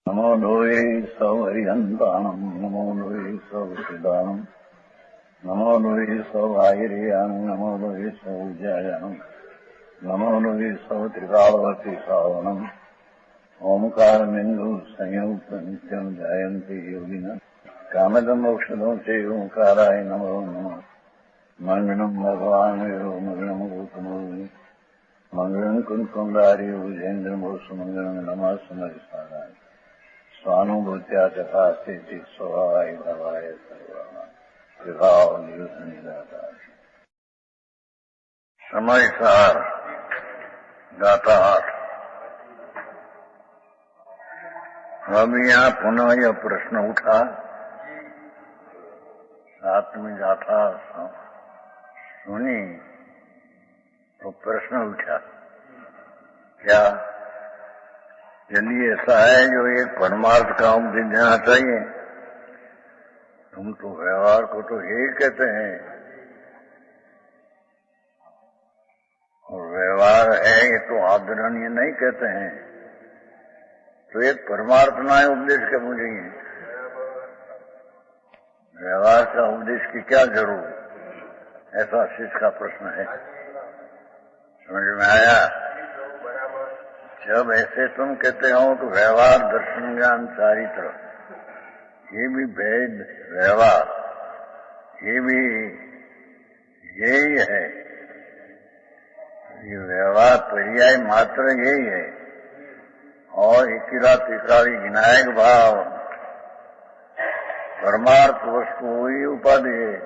नमो लोये सौहरिहन्ताणम् नमो लोये सौसिदानम् नमो लोये सौभागिर्यानम् नमो लोये सौज्यायानम् नमो लोये सौत्रिकालवती सावनम् ओंकारमिन्दु संयुक्त नित्यम् जायन्ति योगिनः कामदमोक्षदं चैव ओंकाराय नमो नमः मङ्गलम् भगवान् विरो मङ्गलम् गौतमो मङ्गलम् कुन्कुण्डारि भुजेन्द्रमोसुमङ्गलम् नमः समरिसाराय स्वानुभूत्या तथा स्थिति स्वभावाय भवाय सर्वाः विभाव निदाता समय सार दाता। अब यहाँ पुनः यह प्रश्न उठा, साथ में गाथा सुनी तो प्रश्न उठा, क्या यदि ऐसा है जो एक परमार्थ का उपदेश देना चाहिए, तुम तो व्यवहार को तो यही कहते हैं और व्यवहार है ये तो आदरणीय नहीं कहते हैं, तो एक परमार्थ ना उपदेश के मुझे व्यवहार का उपदेश की क्या जरूरत, ऐसा शिष्य का प्रश्न है। समझ में आया? जब ऐसे तुम कहते हो तो व्यवहार दर्शन ज्ञान चारित्र ये भी भेद व्यवहार ये भी यही है, ये व्यवहार पर्याय मात्र यही है और इकिरा तिकारी विनायक भाव परमार्थ वस्तु ही उपाधि है।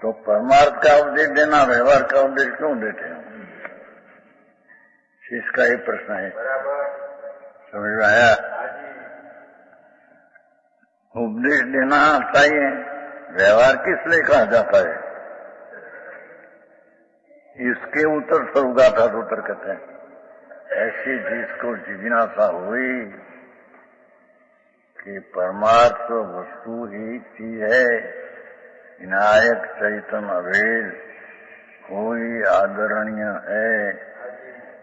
तो परमार्थ का उपदेश देना व्यवहार का उपदेश क्यों देते हैं? इसका एक प्रश्न है। समझ में आया? उपदेश देना चाहिए, व्यवहार किस लिए कहा जाता है? इसके उत्तर स्वरूगाथा उत्तर कहते हैं। ऐसी जिसको जिज्ञासा हुई कि परमार्थ वस्तु ही चीज है, विनायक चैतन्य अभेद कोई आदरणीय है,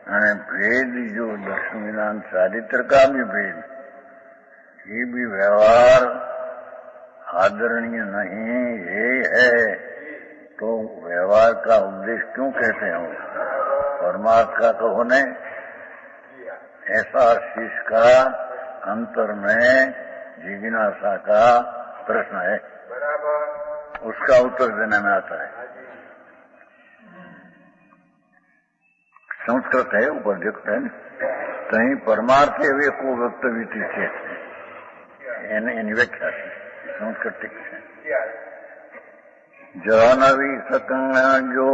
भेद जो दर्शन विज्ञान चारित्र का भी भेद, ये भी व्यवहार आदरणीय नहीं ये है, तो व्यवहार का उपदेश क्यों कहते हो? परमार्थ का कहो नहीं। ऐसा शिष्य का अंतर में जिज्ञासा का प्रश्न है, उसका उत्तर देने में आता है। संस्कृत है, उपयुक्त है, कहीं परमार्थ वे को वक्तव्य व्याख्या संस्कृत जानवी सकंग जो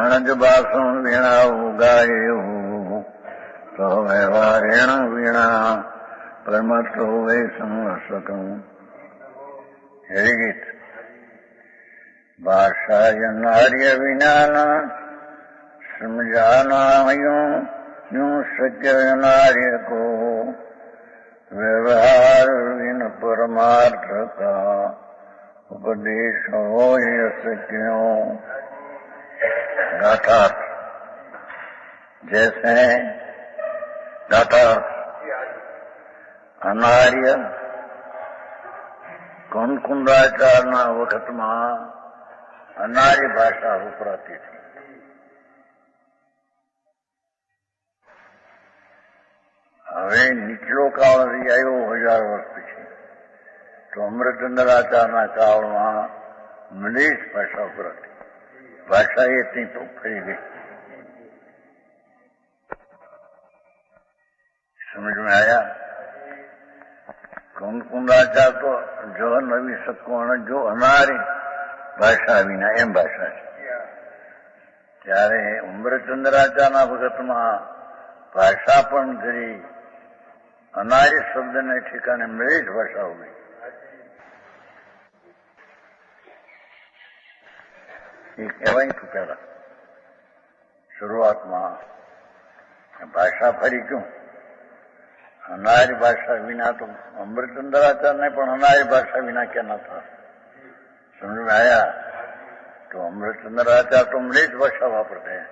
अणज भाषण वीणा गाये हो तो व्यवहारेण वीणा परमर्थ हो गए संसकं। यही गीत भाषा नार्य विज्ञान समझाना यूं सत्य नार्य को व्यवहार इन परमार्थ का उपदेश हो यस क्यों। गाथा जैसे गाथा अनार्य कुंडाचारना वखत में अनार्य भाषा उपराती थी। હવે નીચલો કાળ રહી આવ્યો 1000 વર્ષ પછી, તો અમૃતચંદ્રાચારના કાળમાં મલેશ ભાષા ઉપરાતી, ભાષા એ ત્યાં ફરી ગઈ। समझ में आया? कुंडाचार तो जो नवी સત્કોણ जो અનારી ભાષા વિના એમ ભાષા છે, ત્યારે અમૃતચંદ્રાચારના વખતમાં ભાષા પણ જરી अनार्य शब्द ने ठिकाने मलेश भाषा हो गई। ये कहवाई तो पहला शुरुआत में भाषा फरी क्यों? अनार्य भाषा विना तो अमृतचंद्राचार्य ने पण अनार्य भाषा विना कहना था। समझ में आया? तो अमृतचंद्राचार्य तो मलेश भाषा वापरते हैं।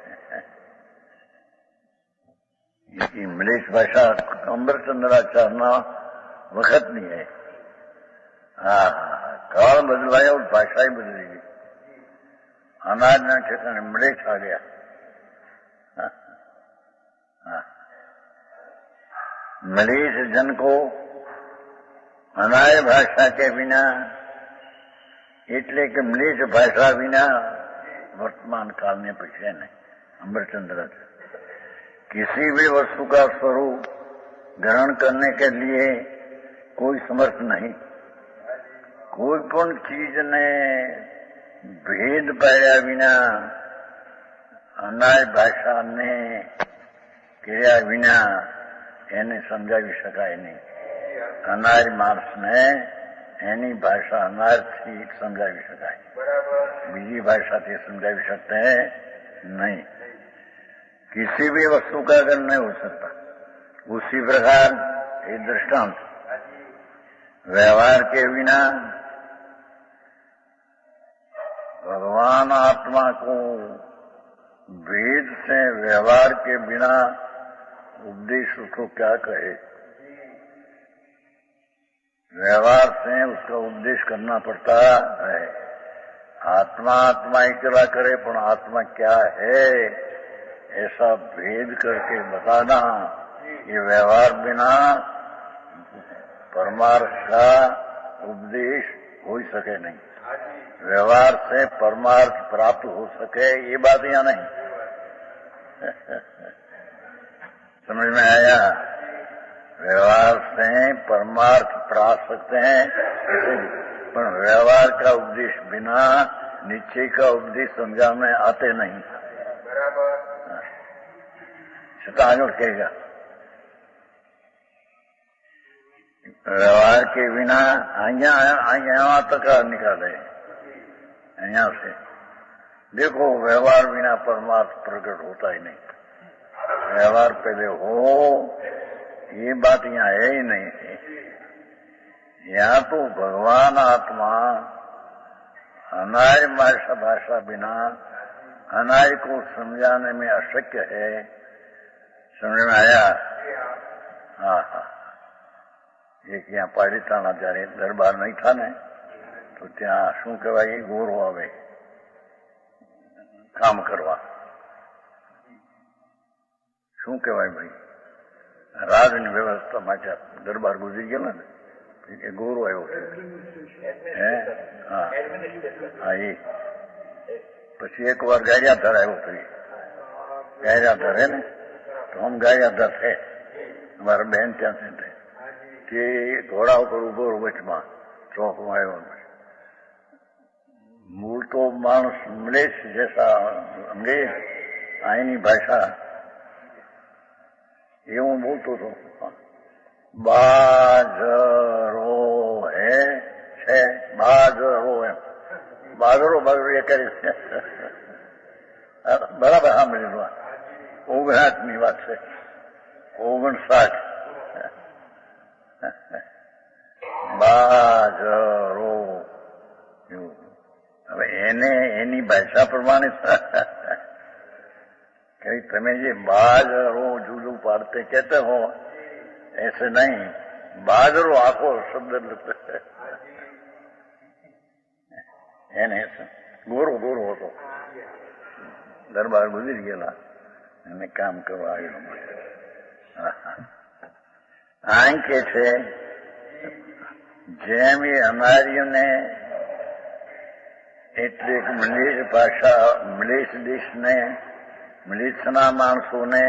इंग्लिश भाषा અમૃતચંદ્રાચાર્યના વખતની है। હા, કાળ બદલાયો, ભાષા બદલી ગઈ। અનાજના ઠેકાણે ઇંગ્લિશ आ गया। मरीज जन को अनाय भाषा के बिना એટલે કે મલેશ ભાષા વિના वर्तमान काल में पीछे नहीं। अमृतचंद्र किसी भी वस्तु का स्वरूप ग्रहण करने के लिए कोई समर्थ नहीं। कोई पण चीज ने भेद पाया बिना अनाय भाषा ने કર્યા વિના એને સમજાવી શકાય નહીં। અનાર માણસને એની ભાષા અનારથી સમજાવી શકાય, બીજી ભાષાથી समझावी सकते हैं नहीं। किसी भी वस्तु का अगर नहीं हो सकता। उसी प्रकार एक दृष्टांत, व्यवहार के बिना भगवान आत्मा को वेद से व्यवहार के बिना उपदेश उसको क्या कहे। व्यवहार से उसका उपदेश करना पड़ता है। आत्मा आत्मा इकला करे, पर आत्मा क्या है ऐसा भेद करके बताना, ये व्यवहार बिना परमार्थ का उपदेश हो ही सके नहीं। व्यवहार से परमार्थ प्राप्त हो सके ये बात यहाँ नहीं। समझ में आया? व्यवहार से परमार्थ प्राप्त सकते हैं, पर व्यवहार का उपदेश बिना निश्चय का उपदेश समझाने आते नहीं। आगे कहेगा व्यवहार के बिना यहाँ तक निकाले, यहाँ से देखो व्यवहार बिना परमार्थ प्रकट होता ही नहीं। व्यवहार पहले हो ये बात यहाँ है ही नहीं। यहाँ तो भगवान आत्मा अनाय भाषा बिना अनाय को समझाने में अशक्य है। समझ में आया? हाँ हाँ। एक यहाँ पालिताना जયારે दरबार नहीं था ने तो ત્યાં શું કહેવાય, ગોરો આવે કામ કરવા, શું કહેવાય ભાઈ, રાજની વ્યવસ્થા માટે દરબાર ગુજરી ગયેલા ને એ ગોરો આવ્યો છે। હા એ પછી એક વાર ગાયરાધર આવ્યો હતો। ગાયરાધર હે ને તો हम ગાયરાધર थे, हमारा बहन ત્યાં से કે ઘોડા ઉપર ઉભો વચમાં ચોકમાં આવ્યો। मूल तो मानस मलेश जैसा अंग्रेज आईनी भाषा એવું બોલતો હતો। બાજરો છે બાજરો એમ બાજરો એ કરી બરાબર સાંભળેલું। 59ની વાત છે, 59 બાજરો। હવે એને એની ભાષા પ્રમાણે कहीं તમે જે બાજરો જુદું પાડते कहते हो ऐसे नहीं। बाजरो आखो शब्द એને ગોરો ગોરો હતો, દરબાર ગુજરી ગયેલા એને કામ કરવા આવેલો। આમ કે છે જેમ એ અનાર્યને એટલે મલેશ ભાષા મલેશ દેશને मलेच्छना मानसों ने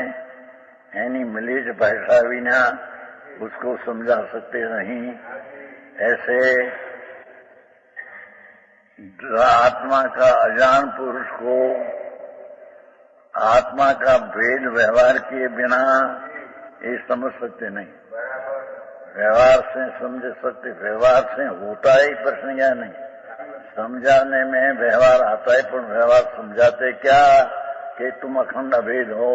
यानी मलेच भाषा बिना उसको समझा सकते नहीं। ऐसे आत्मा का अजान पुरुष को आत्मा का भेद व्यवहार के बिना ये समझ सकते नहीं। व्यवहार से समझ सकते, व्यवहार से होता ही प्रश्न या नहीं। समझाने में व्यवहार आता है, पर व्यवहार समझाते क्या कि तुम अखंड अभेद हो।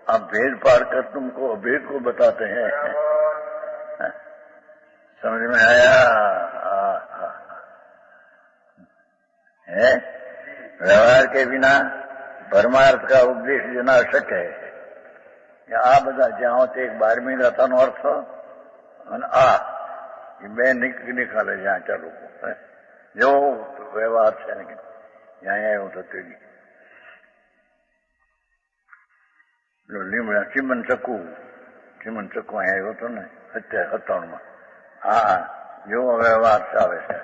अब भेद पार कर तुमको अभेद को बताते हैं। समझ में आया? है व्यवहार के बिना परमार्थ का उपदेश देना अशक्य है। આ બધા જ્યાં તે 12મી ગાથાનો અર્થ અને આ એ બે નિકાલે જ્યાં ચાલુ જેવો વ્યવહાર છે ને જ્યાં એવું થતું નહીં. લીમડા ચીમન ચક્કુ અહીંયા આવ્યો હતો ને 97 હા જેવો વ્યવહાર ચાલે છે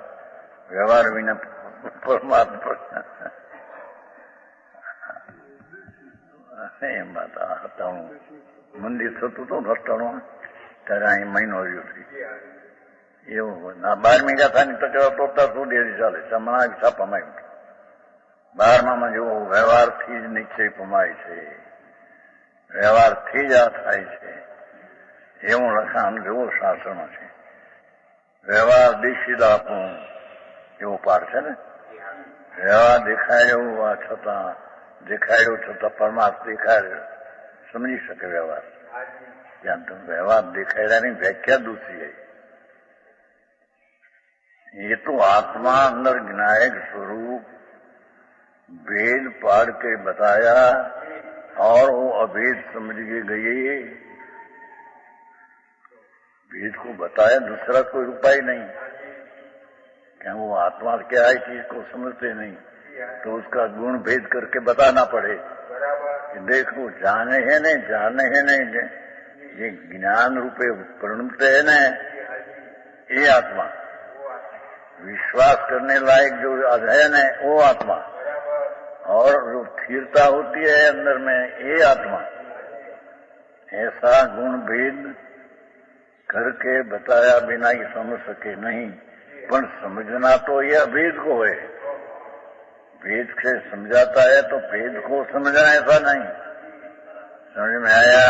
વ્યવહાર વિના પરમાત્મા એમ વાત 97 મંદિર થતું હતું 97 ત્યારે અહીં મહિનો રહ્યો થઈ એવું. 12મી ગાથાની તો તોતા સુધી ચાલે હમણાં છાપામાં આવ્યું 12માં જેવો વ્યવહારથી જ નિશ્ચય પમાય છે વ્યવહારથી જ આ થાય છે એવું લખાણ જેવો શાસ્ત્રમાં છે. વ્યવહાર દીક્ષિત આપવું એવો પાઠ છે ને વ્યવહાર દેખાડ્યો છતાં દેખાડ્યો છતાં પરમાત્મા દેખાડ્યો સમજી શકે વ્યવહાર ત્યાં તો વ્યવહાર દેખાડ્યાની વ્યાખ્યા દૂસરી है. ये तो आत्मा अंदर विनायक स्वरूप भेद पाड़ के बताया और वो अभेद समझ के गए. भेद को बताया दूसरा कोई उपाय नहीं. क्या वो आत्मा क्या है चीज को समझते नहीं तो उसका गुण भेद करके बताना पड़े. देखो जाने है नहीं ये ज्ञान रूपे प्रणुते है न ये आत्मा विश्वास करने लायक जो है न वो आत्मा और जो स्थिरता होती है अंदर में ये आत्मा ऐसा गुण भेद करके बताया बिना ही समझ सके नहीं. पर समझना तो ये अभेद को है. भेद से समझाता है तो भेद को समझना ऐसा नहीं. समझ में आया?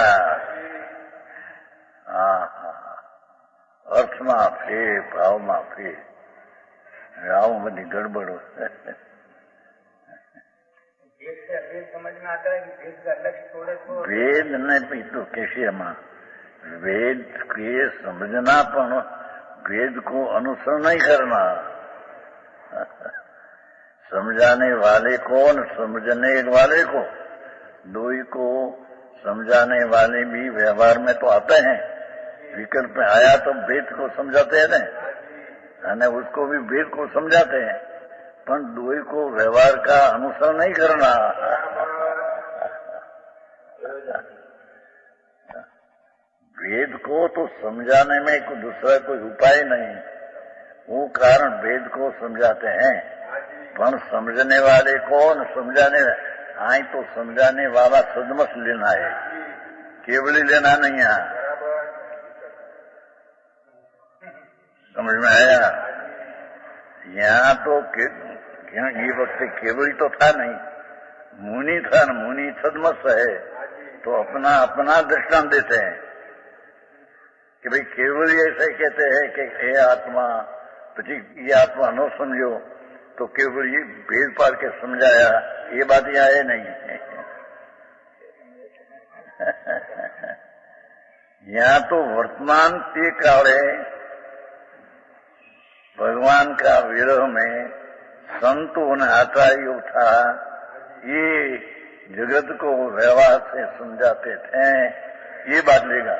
અર્થમાં ફેર ભાવમાં ફેર આવું બધી ગડબડ વેદ नहीं तो कैसे हमारा वेद के समझना पण वेद को अनुसरण नहीं करना. समझाने वाले को न समझने वाले को दो ही को समझाने वाले भी व्यवहार में तो आते हैं. विकल्प में आया तो भेद को समझाते हैं ना उसको भी भेद को समझाते हैं पर दो ही को व्यवहार का अनुसरण नहीं करना. भेद को तो समझाने में कोई दूसरा कोई उपाय नहीं. वो कारण भेद को समझाते हैं पर समझने वाले को न समझाने आई तो समझाने वाला सदमस लेना है केवल लेना नहीं है. समझ में आया? यहाँ तो ये वक्त केवल तो था नहीं मुनि था न मुनि सदमस है तो अपना अपना दृष्टांत देते हैं कि भाई केवल ऐसे कहते हैं कि ये आत्मा પછી ये आत्मा न समझो तो केवल ये भेद पाड़ के समझाया ये बात यहाँ है नहीं. यहाँ तो वर्तमान के काले भगवान का विरह में संतों ने आचार्यों था ये जगत को व्यवहार से समझाते थे ये बात लेगा.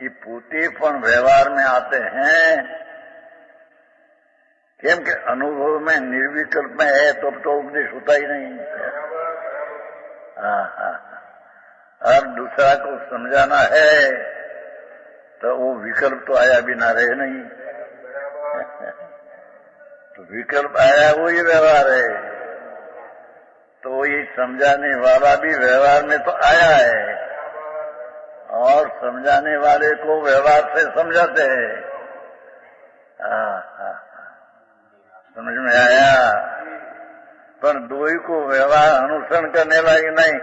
ये पोते पण व्यवहार में आते हैं केम के अनुभव में निर्विकल्प में है तो उपदेश होता ही नहीं. अब दूसरा को समझाना है तो वो विकल्प तो आया बिना रहे नहीं. तो विकल्प आया वो ही व्यवहार है तो ये समझाने वाला भी व्यवहार में तो आया है और समझाने वाले को व्यवहार से समझाते हैं. समझ में आया? पर दो ही को व्यवहार अनुसरण करने लायक नहीं.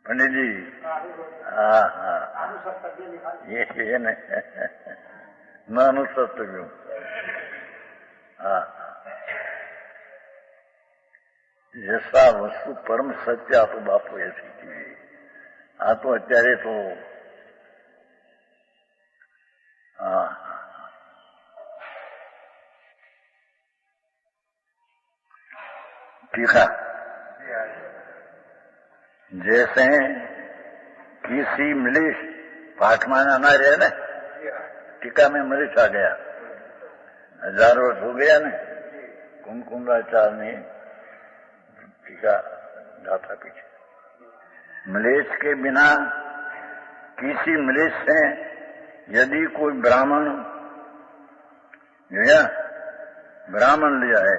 पंडित जी ये नहीं न अनुसर्तव्य. जैसा वस्तु परम सत्य आ तो बापू ऐसी चीज आ तो અત્યારે તો टीका जैसे किसी मलीस पाठ में ना रहे ना, टीका में मरीच आ गया, 1000 वर्ष हो गया ना, कुमकुमाचार्य ने टीका गाथा पीछे। मलेच्छ के बिना किसी मलेच्छ से यदि कोई ब्राह्मण लिया है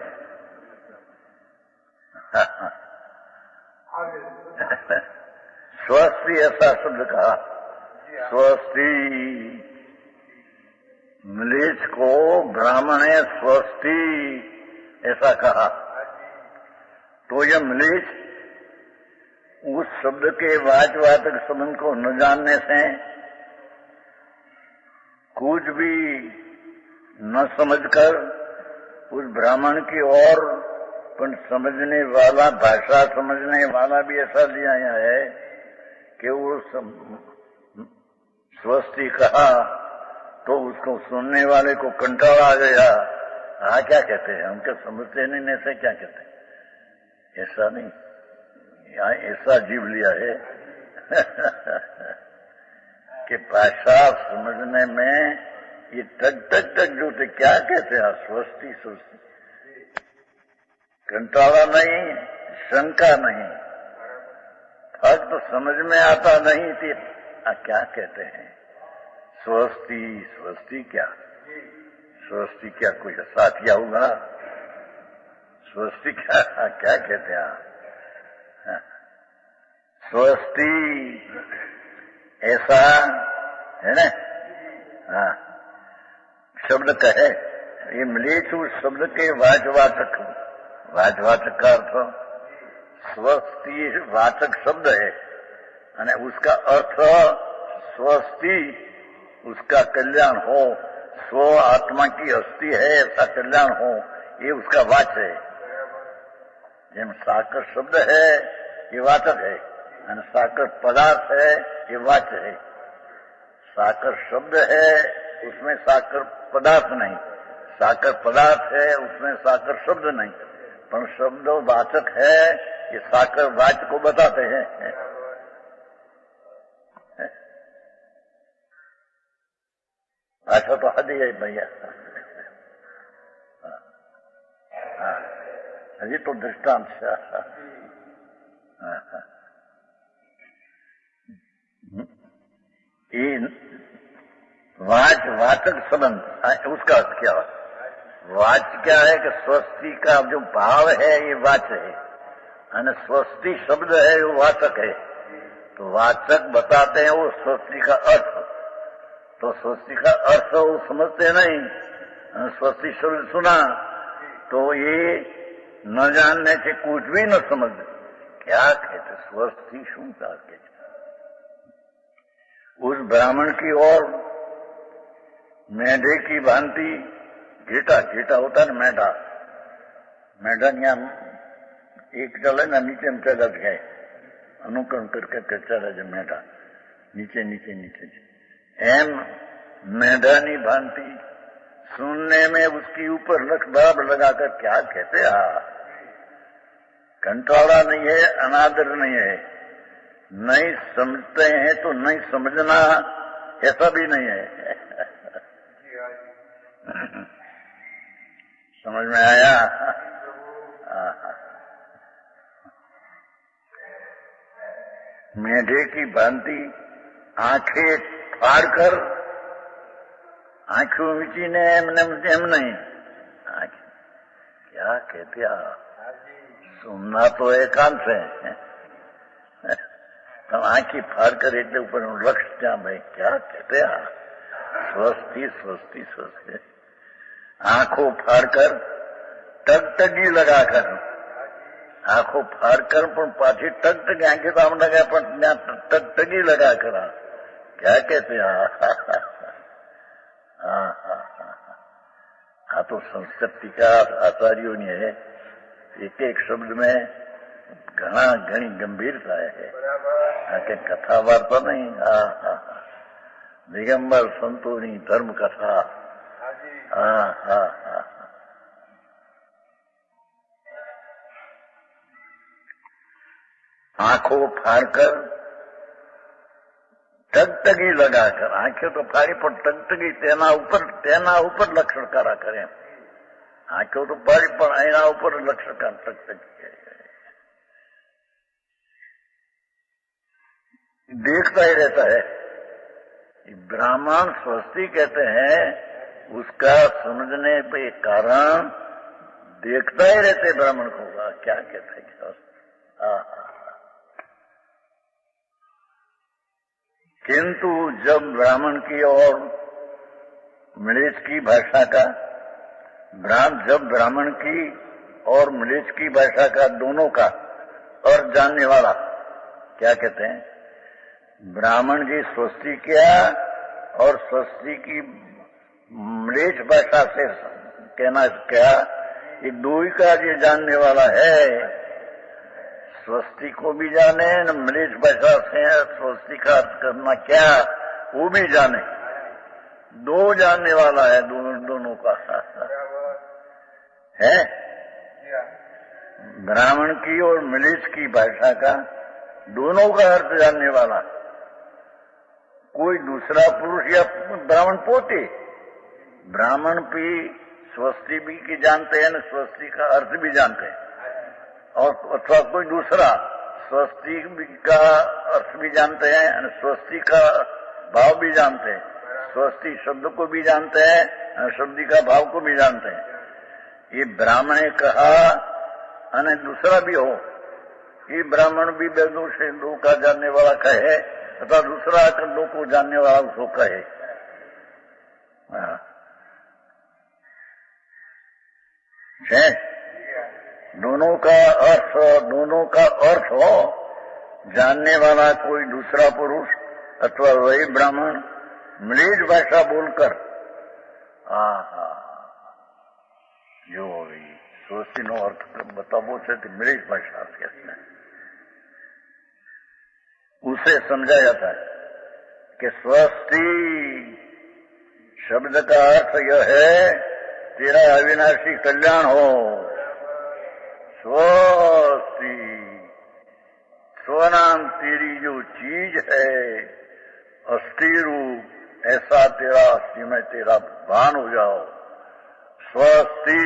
स्वस्ति ऐसा शब्द कहा, स्वस्ति मलेच्छ को ब्राह्मण है स्वस्ति ऐसा कहा, तो यह मलेच्छ उस शब्द के वाचवाचक संबंध को न जानने से कुछ भी न समझकर उस ब्राह्मण की ओर पण समझने वाला, भाषा समझने वाला भी ऐसा लिया है कि वो स्वस्ति कहा तो उसको सुनने वाले को कंटाला आ गया। हाँ क्या कहते हैं, हम क्या समझते नहीं, ऐसे क्या कहते हैं, ऐसा नहीं, यहाँ ऐसा जीव लिया है कि भाषा समझने में ये टक जो थे, क्या कहते हैं, स्वस्ति स्वस्ति, कंटाला नहीं, शंका नहीं, फक्त तो समझ में आता नहीं थी क्या कहते हैं, स्वस्ति स्वस्ति क्या, स्वस्ति क्या कोई साथिया होगा, स्वस्ति क्या क्या कहते हैं, स्वस्ति ऐसा है ना, हाँ शब्द कहे, ये मलेच्छ उस शब्द के वाचवाचक का अर्थ स्वस्ति वाचक शब्द है, અને उसका अर्थ स्वस्ति, उसका कल्याण हो, स्व आत्मा की अस्थि है ऐसा कल्याण हो, ये उसका वाच है। જેમ साकर शब्द है ये वाचक है, और साकर पदार्थ है ये वाच है। साकर शब्द है उसमें साकर पदार्थ नहीं, साकर पदार्थ है उसमें साकर शब्द नहीं, पर शब्द वाचक है, ये साकर वाच को बताते हैं। अच्छा तो हद है भैया, अभी तो दृष्टांत से वाचक संबंध, उसका अर्थ क्या है, वाच क्या है कि स्वस्ति का जो भाव है ये वाच है, और स्वस्ति शब्द है वो वाचक है, तो वाचक बताते हैं वो स्वस्ति का अर्थ, तो स्वस्ति का अर्थ वो समझते नहीं, स्वस्ति शब्द सुना तो ये न जानने से कुछ भी न समझ, क्या कहते स्वस्ति शू क्या कहते। उस ब्राह्मण की ओर मेढे की भांति घेटा होता है, मेढा यहाँ एक चले ना नीचे में चला गए, अनुकरण करके चला जो मेढा नीचे एम मेढानी भांति सुनने में उसकी ऊपर लखदाब लगाकर क्या कहते हैं, कंटाला नहीं है, अनादर नहीं है, नहीं समझते हैं तो नहीं समझना ऐसा भी नहीं है। समझ में आया? मेढे की भांति आंखें फाड़कर, आंखों मीचीने एम नहीं, क्या कहते हैं, सुनना तो एकांत है, तो आंखी फाड़कर એટલે ઉપર લક્ષ ત્યાં ભાઈ क्या कहते हैं, स्वस्ति स्वस्ति स्वस्ति, आंखों फाड़कर टगटगी लगाकर, आंखों फाड़कर पण पाછી टगटगी, आंखें तो हम लगा पण टगटगी लगाकर, क्या कहते हैं, हाँ तो संस्कृत टीका आचार्यों ने है, एक शब्द में घनी गंभीरता है, कि कथा वार्ता नहीं, दिगंबर संतोनी धर्म कथा, आंखों फाड़कर टगटगी लगाकर, आंखें तो फाड़ी पर टगटगी तेना ऊपर लक्षण करा करें। आंखों तो फाड़ी पर एना ऊपर लक्षण कर टगटगी देखता ही रहता है। ब्राह्मण स्वस्ति कहते हैं, उसका समझने पे कारण देखता ही रहते ब्राह्मण को। क्या कहते हैं, किंतु जब ब्राह्मण की और म्लेच्छ की भाषा का, जब ब्राह्मण की और म्लेच्छ की भाषा का दोनों का और जानने वाला, क्या कहते हैं, ब्राह्मण जी स्वस्ति किया और स्वस्ति की म्लेच्छ भाषा से कहना क्या, ये दो ही का ये जानने वाला है। स्वस्ति को भी जाने न म्लेच्छ भाषा से स्वस्ति का अर्थ करना क्या वो भी जाने, दो जानने वाला है दोनों का है। ब्राह्मण की और म्लेच्छ की भाषा का दोनों का अर्थ जानने वाला कोई दूसरा पुरुष या ब्राह्मण पोते। ब्राह्मण भी स्वस्ति भी की जानते हैं न स्वस्ति का अर्थ भी जानते हैं, और अथवा कोई दूसरा स्वस्ति का अर्थ भी जानते हैं और स्वस्ति का भाव भी जानते हैं, स्वस्ति शब्द को भी जानते हैं और शब्द का भाव को भी जानते हैं। ये ब्राह्मण ने कहा और दूसरा भी हो, ये ब्राह्मण भी वेदों से दो का जानने वाला कहे तथा दूसरा आकर दो को जानने वाला उसको कहे। दोनों का अर्थ हो जानने वाला कोई दूसरा पुरुष अथवा वही ब्राह्मण म्लेच्छ भाषा बोलकर जो स्वस्ति नो अर्थ बताबो छे ते म्लेच्छ भाषा कहते हैं, उसे समझा जाता है कि स्वस्ति शब्द का अर्थ यह है तेरा अविनाशी कल्याण हो। स्वस्ति स्वनाम तेरी जो चीज है अस्थि रूप, ऐसा तेरा अस्थि में तेरा भान हो जाओ। स्वस्ति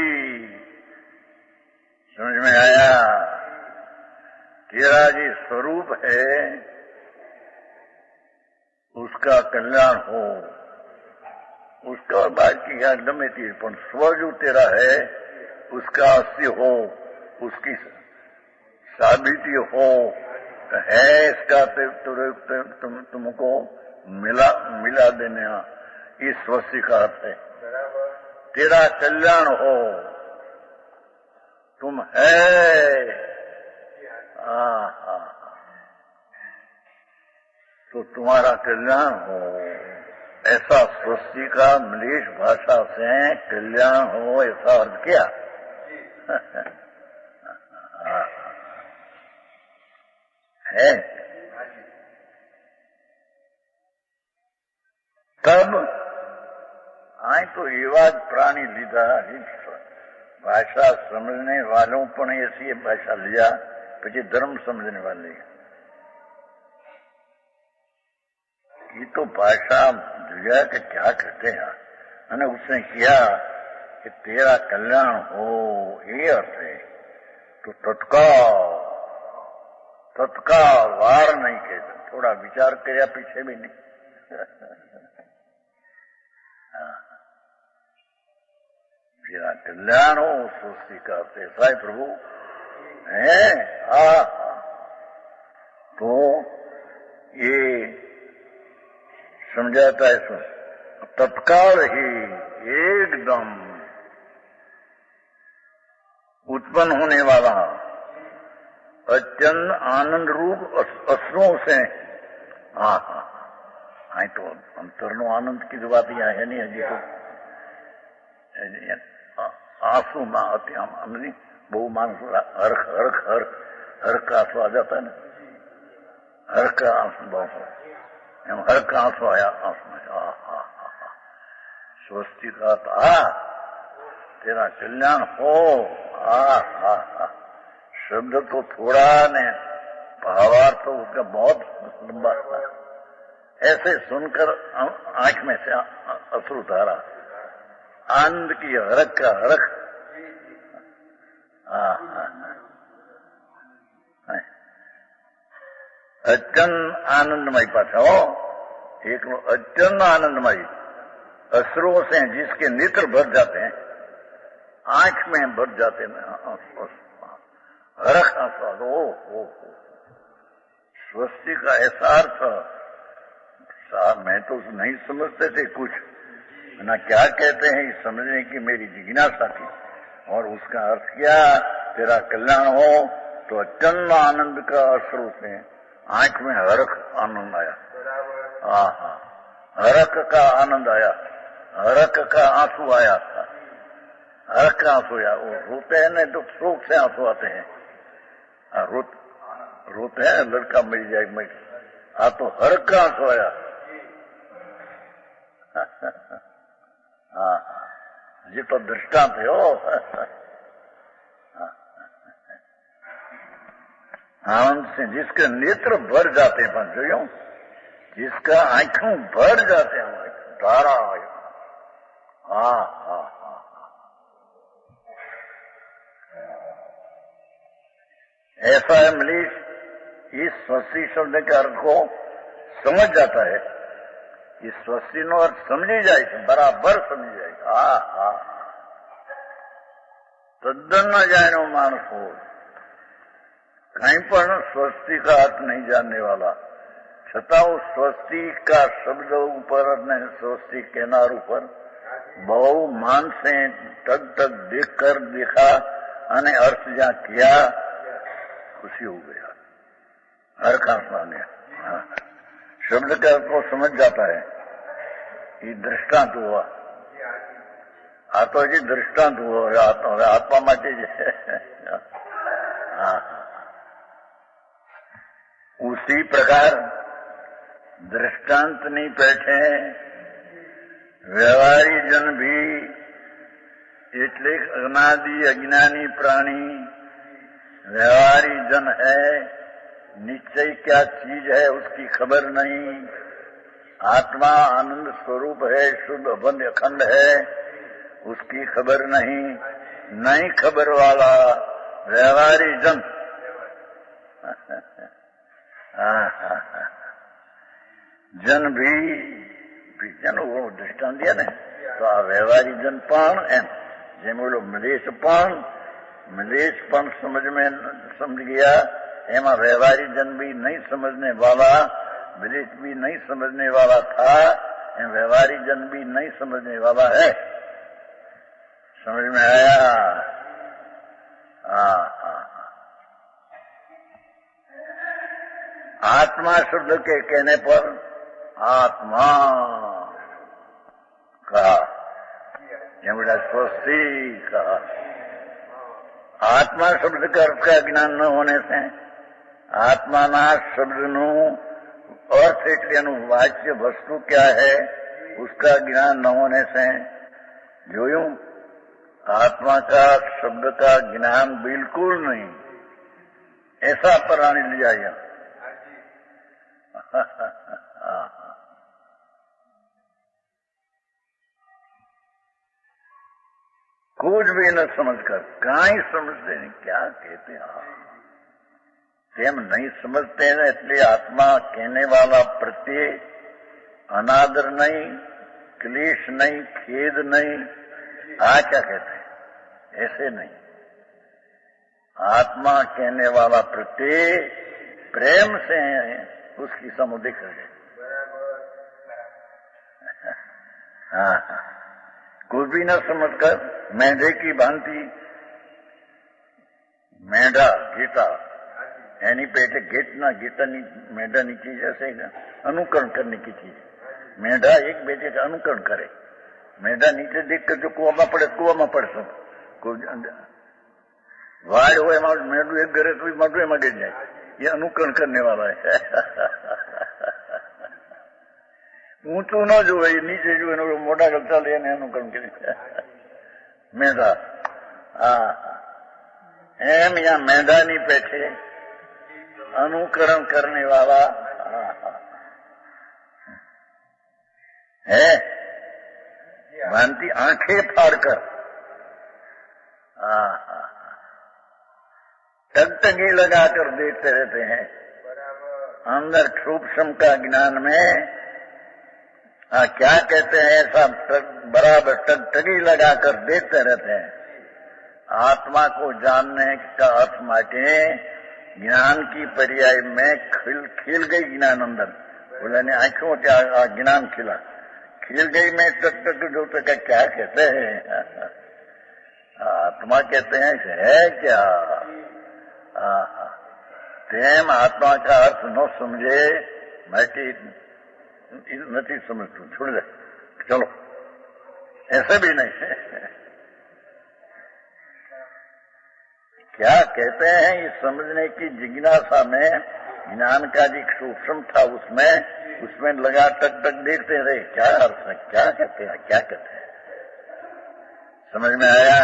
समझ में आया, तेरा जो स्वरूप है उसका कल्याण हो, उसका बाकी गमे थी पर स्व जो तेरा है उसका अस्थि हो, उसकी साबिती हो है, इसका तुमको मिला देने इस स्वस्ति का अर्थ है। तेरा कल्याण हो, तुम है तो तुम्हारा कल्याण हो, ऐसा स्वस्ति का म्लेच्छ भाषा से कल्याण हो ऐसा अर्थ किया। है तब आए तो एवा ज प्राणी लीधा, भाषा समझने वालों पर ऐसी भाषा लिया, પછી धर्म समझने वाले। ये तो भाषा दिया कि क्या कहते हैं, અને उसने किया कि तेरा कल्याण हो ये अर्थ है, तो तत्काल वार नहीं कहते, थोड़ा विचार किया पीछे भी नहीं। तेरा कल्याण हो स्वस्ति का अर्थ ऐसा है प्रभु है। तो ये समझाता है, तत्काल ही एकदम उत्पन्न होने वाला अत्यंत आनंद रूप अश्रुओं से तो अंतरनो आनंद की बात यहाँ है नहीं, हजी तो आंसू में आती हमने बहु मानस हर का आंसू आ जाता है ना, हर का आंसू बहुत हर का आंसू आया, आंसू में स्वस्ति का तेरा कल्याण हो। शब्द तो थोड़ा ने भावार्थ तो उसका बहुत लंबा था। ऐसे सुनकर आंख में से अश्रु उतारा, आनंद की हड़क का हड़क। अत्यंत आनंदमय पाछा हो, एक अत्यंत आनंदमय अश्रुओं से जिसके नेत्र भर जाते हैं, आंख में भर जाते हैं, हरख आस्वाद। ओ स्वस्ति का ऐसा अर्थ मैं तो नहीं समझते थे कुछ, ना क्या कहते हैं इस समझने की मेरी जिज्ञासा थी। और उसका अर्थ क्या, तेरा कल्याण हो। तो अत्यंत आनंद का अश्रु से आंख में हरख आनंद आया। हरख का आनंद आया, हरख का आंसू आया था। हरख का आंसू आया। वो रोते हैं ना तो शोक से आंसू आते हैं। रोते हैं लड़का मिल जाए मैं, तो हरख का आंसू आया। ये तो दृष्टांत है। आनंद से जिसके नेत्र भर जाते हैं, पंचों, जिसका आंखों भर जाते हैं, धारा। ऐसा है मनीष, इस स्वस्ति शब्द के अर्थ को समझ जाता है। इस स्वस्ति नो अर्थ समझी जाए, बराबर समझी जाए। तद्दन न जाए मानस हो, कहीं पर स्वस्ति का अर्थ नहीं जानने वाला, छता उस स्वस्ति का शब्द ऊपर ने स्वस्ति केनार ऊपर बहु मान से टक टक देख कर देखा, अने अर्थ जहां किया, खुशी हो गया, हर खांसना गया। शब्द का अर्थ को समझ जाता है। ये दृष्टांत हुआ, तो जी दृष्टांत हुआ आत्मा माटे। उसी प्रकार दृष्टांत नहीं बैठे व्यवहारी जन भी, એટલે अनादि अज्ञानी प्राणी व्यवहारी जन है। निश्चय क्या चीज है उसकी खबर नहीं। आत्मा आनंद स्वरूप है, शुद्ध अबंध अखंड है, उसकी खबर नहीं। नहीं खबर वाला व्यवहारी जन जन भी जन वो दृष्टांत दिया ने, तो आ व्यवहारी जन पण एम जेम बोलो मलेशपण समझ में समझ गया, एमा व्यवहारी जन भी नहीं समझने वाला, मलेश भी नहीं समझने वाला था, एम व्यवहारी जन भी नहीं समझने वाला है। समझ में आया? आत्मा शब्द के कहने पर आत्मा कहा, ये बड़ा स्वस्ति कहा। आत्मा शब्द का अर्थ का ज्ञान न होने से आत्माना शब्दनु अर्थ એટલે वाच्य वस्तु क्या है उसका ज्ञान न होने से જોયું आत्मा का शब्द का ज्ञान बिल्कुल नहीं, ऐसा प्राणी लिया यह। कुछ भी न समझकर, कहीं समझते नहीं क्या कहते हैं, તેમ नहीं समझते हैं। इसलिए आत्मा कहने वाला प्रत्यय अनादर नहीं, क्लेश नहीं, खेद नहीं, क्या कहते हैं, ऐसे नहीं। आत्मा कहने वाला प्रत्यय प्रेम से उसकी समुदिक है। कुछ भी न समझकर मेंढे की भांति मेंढा गीता एनी पेटे गीता मेंढा चीज ऐसे अनुकरण करने की चीज। मेंढा एक बेटे का अनुकरण करे, मेंढा नीचे देख कर जो कुआ में पड़े कुआ में पड़ सब वाड़ हो मेंढू एक घरे तो मडवे में गिर जाए, ये अनुकरण करने वाला है। ऊंचू न जो नीचे जो मोटा गलता ले अनुकरण करे मेंढा। एम या मेंढा नहीं बैठे अनुकरण करने वाला है। भांति आंखें फाड़कर टगटगी लगाकर देखते रहते हैं। अंदर सूक्ष्म का ज्ञान में क्या कहते हैं, ऐसा बराबर टगटगी लगाकर देखते रहते हैं। आत्मा को जानने का अर्थ माटे ज्ञान की पर्याय में खिल गई ज्ञान अंदर, बोले ने आंखों क्या ज्ञान खिल गई में टक जो तक क्या कहते हैं, आत्मा कहते हैं है क्या। तेम आत्मा का अर्थ न समझे मैं नहीं समझतू, छोड़ दे, चलो ऐसे भी नहीं है। क्या कहते हैं, ये समझने की जिज्ञासा में ज्ञान का जी सूक्ष्म था, उसमें लगा टक देखते रहे, क्या अर्थ है, क्या कहते हैं, समझ में आया।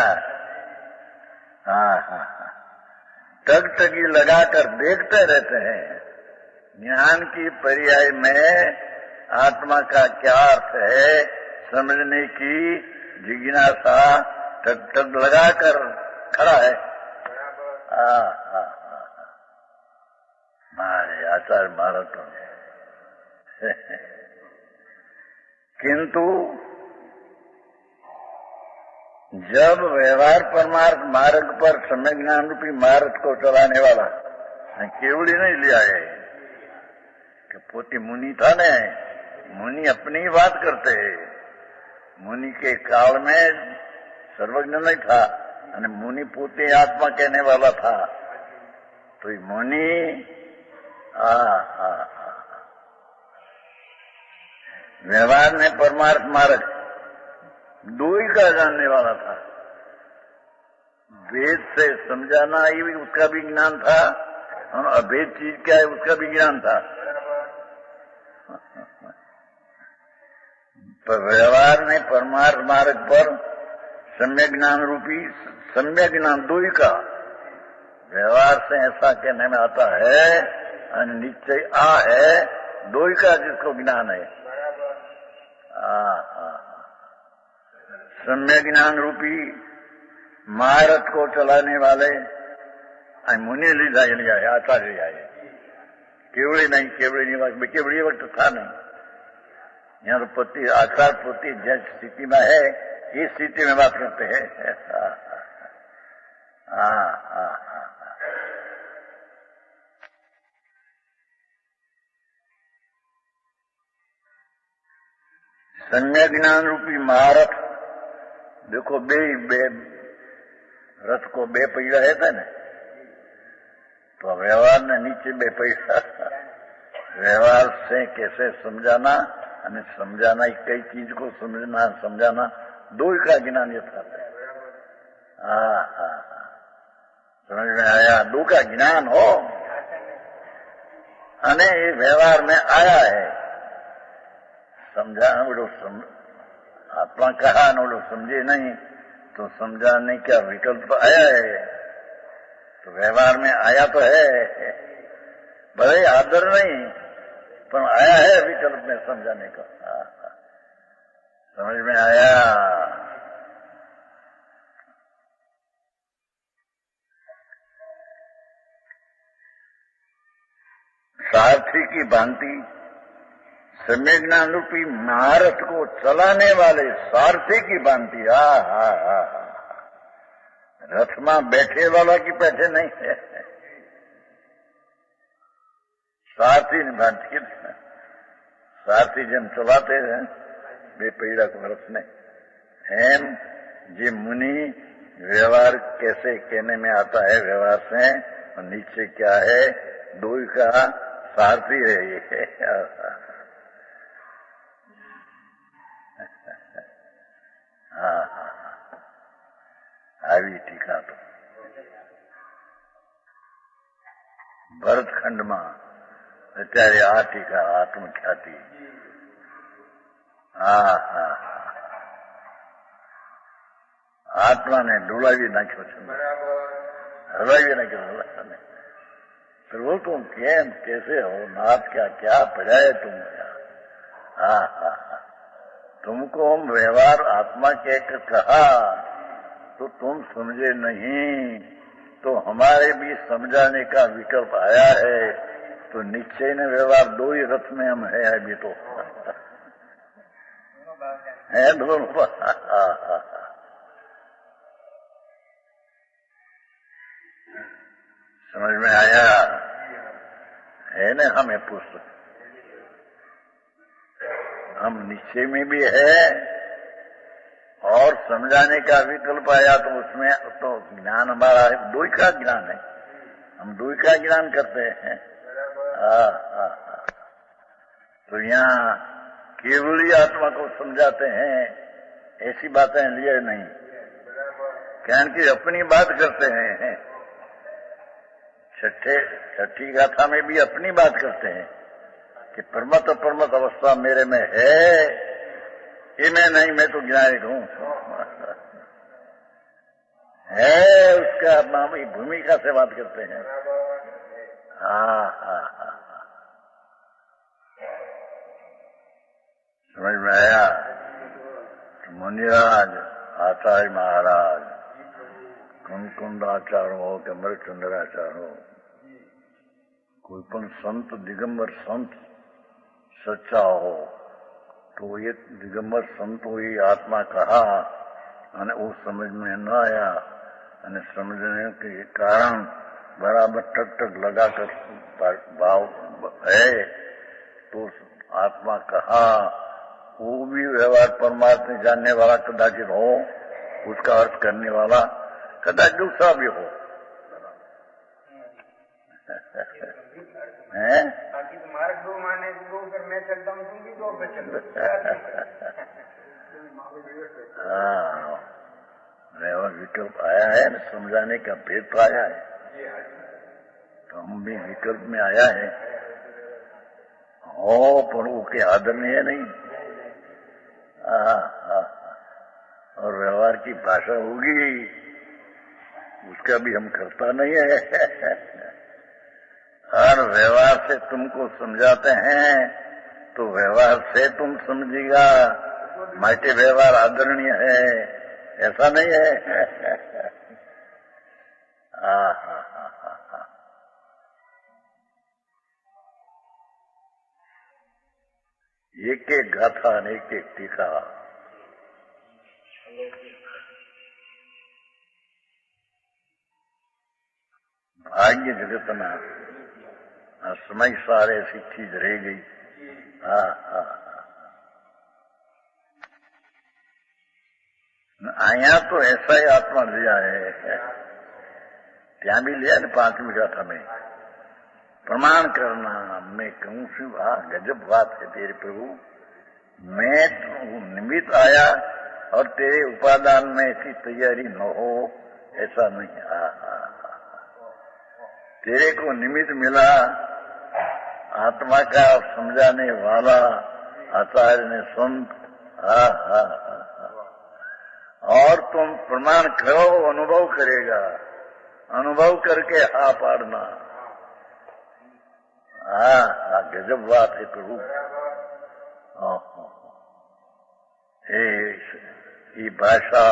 हाँ, टगटगी लगाकर देखते रहते हैं। ज्ञान की पर्याय में आत्मा का क्या अर्थ है समझने की जिज्ञासा टग लगाकर खड़ा है। मारे आचार्य महाराज तो किंतु जब व्यवहार परमार्थ मार्ग पर सम्यक ज्ञान रूपी मार्ग को चलाने वाला केवली नहीं लिया है कि पोती मुनि था ने, मुनि अपनी ही बात करते हैं। मुनि के काल में सर्वज्ञ नहीं था, અને मुनि पोते आत्मा कहने वाला था, तो मुनि व्यवहार में परमार्थ मार्ग दो ही का जानने वाला था। वेद से समझाना ही उसका भी ज्ञान था, और अभेद चीज क्या है उसका भी ज्ञान था। पर व्यवहार में परमार्थ मार्ग पर सम्यक ज्ञान रूपी सम्यक ज्ञान दो ही का व्यवहार से ऐसा कहने में आता है, और निश्चय है दो ही का जिसको ज्ञान है। सम्यक ज्ञान रूपी मार्ग को चलाने वाले मुनि लिया है, आचार्य लिया है। केवड़ी नहीं, केवड़ी वक्त था नहीं। यहाँ तो पोती आचार पोती जिस स्थिति में है इस स्थिति में बात करते हैं। सम्यक ज्ञान रूपी महारथ देखो, बे रथ को बे पहिया है था ना, तो व्यवहार ने नीचे बे पहिया। व्यवहार से कैसे समझाना અને समझाना, कई चीज को समझाना दो ही का ज्ञान ये था। समझ में आया, दो का ज्ञान हो અને ये व्यवहार में आया है। समझा वो लोग आत्मा कहा न वो लोग समझे नहीं, तो समझाने का विकल्प आया है, तो व्यवहार में आया तो है, भले आदर नहीं पर आया है विकल्प में समझाने का। समझ में आया। सारथी की भांति सम्यक ज्ञान रूपी महारथ को चलाने वाले सारथी की भांति। रथ में बैठे वाला की बैठे नहीं है, सारथी ने भांति। सारथी जब चलाते हैं वे पैड़ा को रथ ने हेम जी मुनि व्यवहार कैसे कहने में आता है, व्यवहार से और नीचे क्या है, दो ही का सारथी है ये। આવી ટીકા તો ભરતખંડમાં અત્યારે આ ટીકા આત્મખ્યાતિ। આત્માને ડોલાવી નાખ્યો છે, હલાવી નાખ્યો, प्रभु तुम कैसे हो, नाथ क्या क्या पढ़ा है तुम? हाँ, तुमको हम व्यवहार आत्मा के कहा तो तुम समझे नहीं, तो हमारे भी समझाने का विकल्प आया है। तो निश्चय ने व्यवहार दो ही रथ में हम है अभी तो है दोनों। समझ में आया है ना? हमें पुस्तक हम निश्चय में भी है और समझाने का विकल्प आया तो उसमें तो ज्ञान हमारा है, दो ही का ज्ञान है, हम दो ही का ज्ञान करते हैं। तो यहाँ केवल ही आत्मा को समझाते हैं, ऐसी बातें लिए नहीं, कहन की अपनी बात करते हैं। छठी गाथा में भी अपनी बात करते हैं कि परमत अवस्था मेरे में है, ये मैं नहीं, मैं तो ज्ञानिक हूं है, उसका नाम भूमिका से बात करते हैं। समझ में आया? तो मुनिराज आचार्य महाराज कुंद आचार्य हो कि अमृतचंद्राचार्य हो, कोई पण संत दिगंबर संत सच्चा हो तो ये दिगंबर संत ही आत्मा कहा અને वो समझ में न आया, અને समझने के कारण बराबर टक टक लगाकर भाव है तो आत्मा कहा, वो भी व्यवहार परमात्मा जानने वाला कदाचित हो, उसका अर्थ करने वाला कदाच दूसरा भी हो है? तुम्हारे दो माने दो, फिर मैं चलता हूँ, तुम भी दो पे चलो। हाँ, विकल्प आया है ना, समझाने का भेद तो आया है, तो हम भी विकल्प में आया है हो, पर वो के आदरणीय नहीं। और व्यवहार की भाषा होगी, उसका भी हम करता नहीं है। और व्यवहार से तुमको समझाते हैं तो व्यवहार से तुम समझेगा, माटे व्यवहार आदरणीय है ऐसा नहीं है। एक एक गाथा और एक एक टीका भाग्य जगतना समय सारे ऐसी चीज रह गई। आया तो ऐसा ही आत्मा लिया है, ત્યાં भी लिया ना 5वीं गाथा में प्रमाण करना। मैं कहूं છું वाह गजब बात है तेरे प्रभु, मैं तो निमित्त आया और तेरे उपादान में ऐसी तैयारी न हो, ऐसा नहीं। तेरे को निमित्त मिला आत्मा का समझाने वाला आचार्य ने संत, और तुम प्रमाण करो, अनुभव करेगा, अनुभव करके हा पाड़ना। गजब बात है प्रभु। ये भाषा,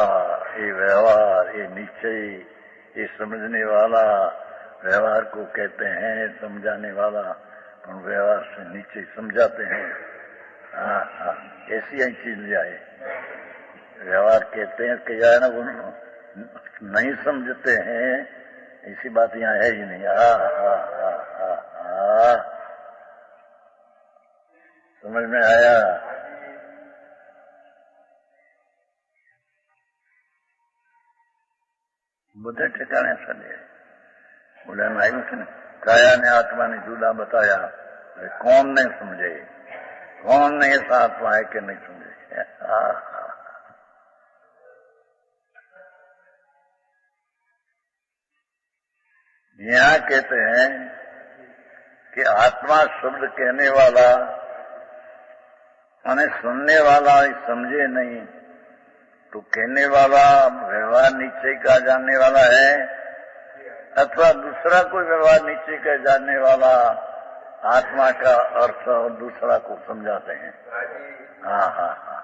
ये व्यवहार, ये निश्चय, ये समझने वाला व्यवहार को कहते हैं समझाने वाला, पर व्यवहार से नीचे समझाते हैं। ऐसी ही चीज जाए व्यवहार कहते हैं कि यार वो नहीं समझते हैं, ऐसी बात यहाँ है ही नहीं। समझ में आया? बुद्धे ठिकाने सजे बोले आयु थे ना, काया ने आत्मा ने जुदा बताया, कौन नहीं समझे, कौन नहीं ऐसा आत्मा है कि नहीं समझे। यहाँ कहते हैं कि आत्मा शब्द कहने वाला माने सुनने वाला समझे नहीं, तो कहने वाला व्यवहार निश्चय का जानने वाला है, अथवा दूसरा कोई व्यवहार नीचे का जानने वाला आत्मा का अर्थ और दूसरा को समझाते हैं। हाँ हाँ हाँ,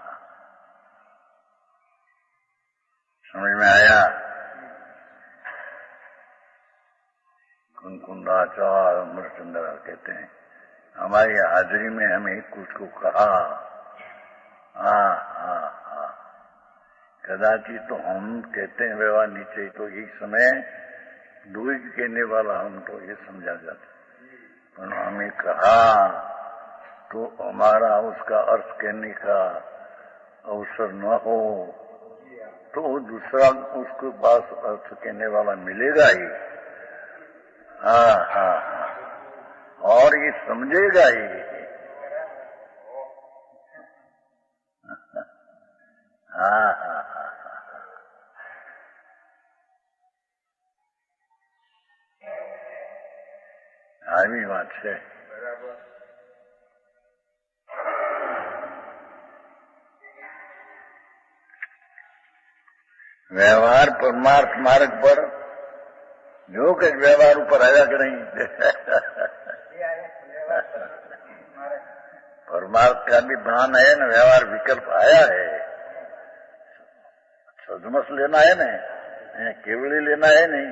समझ में आया? कुंकुंदाचार्य अमरचंद्र कहते हैं हमारी हाजिरी में हमें कुछ को कहा। हाँ हाँ हाँ, कदाचित तो हम कहते हैं व्यवहार नीचे, तो एक समय दूर कहने वाला हम तो ये समझा जाता, पर हमें कहा तो हमारा उसका अर्थ कहने का अवसर न हो तो दूसरा उसके पास अर्थ कहने वाला मिलेगा ही। हाँ हाँ हाँ, और ये समझेगा ही। हाँ हाँ हाँ, આવી વાત છે। व्यवहार परमार्थ मार्ग पर जो कुछ व्यवहार ऊपर आया कि नहीं, परमार्थ का भी भान है ना, व्यवहार विकल्प आया है। सदमस लेना है ना, केवली लेना है नहीं,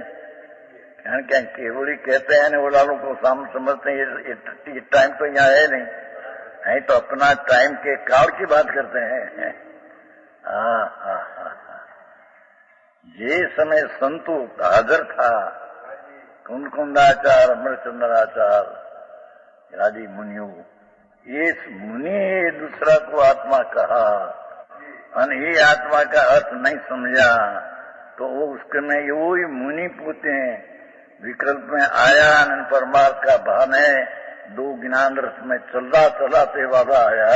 कारण क्या केवली कहते हैं ना, वो लालों को साम समझते हैं ये टाइम तो यहाँ है नहीं तो अपना टाइम के काल की बात करते हैं। हाँ हाँ हाँ, ये समय संतु हाजिर था, कुंकुंदाचार्य अमरचंद्राचार्य आदि मुनियों, ये मुनि दूसरा को आत्मा कहा और ये आत्मा का अर्थ नहीं समझा तो वो उसके में वो ही मुनि पूछते हैं विकल्प में आया न परमार्थ का भान है, दो ज्ञान रस में चलाते वाला आया।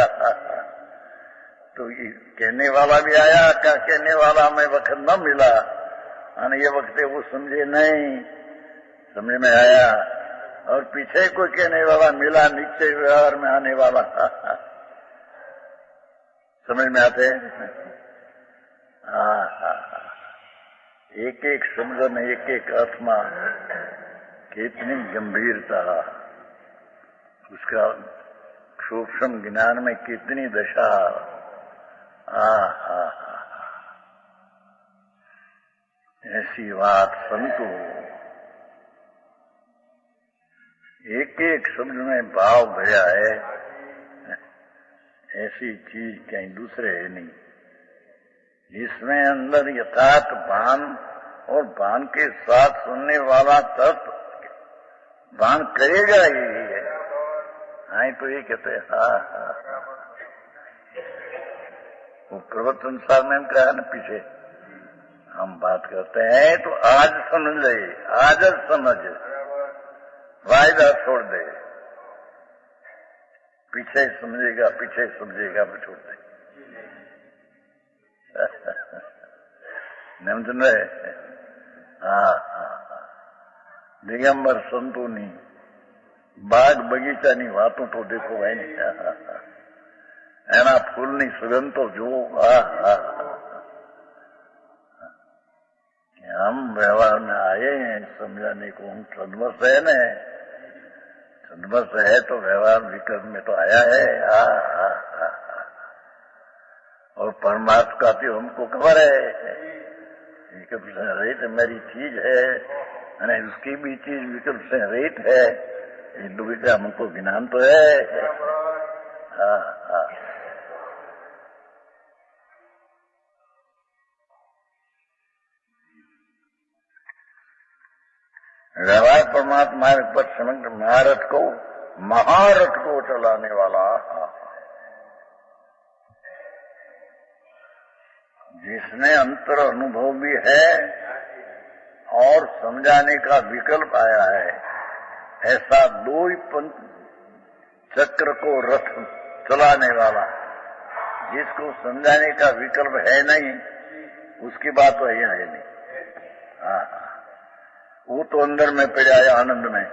तो ये कहने वाला भी आया, क्या कहने वाला हमें वक्त न मिला और ये वक्त वो समझे नहीं, समझ में आया, और पीछे कोई कहने वाला मिला नीचे व्यवहार में आने वाला। समझ में आते? हाँ हाँ, एक एक शब्द में एक एक आत्मा कितनी गंभीरता, उसका सूक्ष्म ज्ञान में कितनी दशा। ऐसी बात संतु, एक एक शब्द में भाव भया है, ऐसी चीज कहीं दूसरे है नहीं। इसमें अंदर यथार्थ भान और भान के साथ सुनने वाला तत्व भान करेगा ही है। हाँ तो ये कहते हैं। हाँ हाँ, वो प्रवचन साहब ने कहा ना पीछे, हम बात करते हैं तो आज समझ ले, आज समझ, वायदा छोड़ दे, पीछे समझेगा वो छोड़ दे। समझ रहे? हाँ हाँ, दिगंबर संतोनी बाग बगीचानी वातों तो देखो भाई, एना फूलनी सुगंध तो जो। हम व्यवहार में आए हैं समझाने को, हम सदवश है न, सदवश है तो व्यवहार विकल्प में तो आया है। और परमात्मा का भी हमको खबर है, विकल्प से रहित मेरी चीज है और उसकी भी चीज विकल्प से रहित है, हिंदू का हमको ज्ञान तो है। हाँ हाँ, व्यवहार परमात्मा मार्ग पर समग्र महारथ को चलाने वाला, जिसमें अंतर अनुभव भी है और समझाने का विकल्प आया है, ऐसा दो ही चक्र को रथ चलाने वाला, जिसको समझाने का विकल्प है नहीं, उसकी बात तो यहाँ है नहीं। हाँ, वो तो अंदर में पड़ा है आनंद में।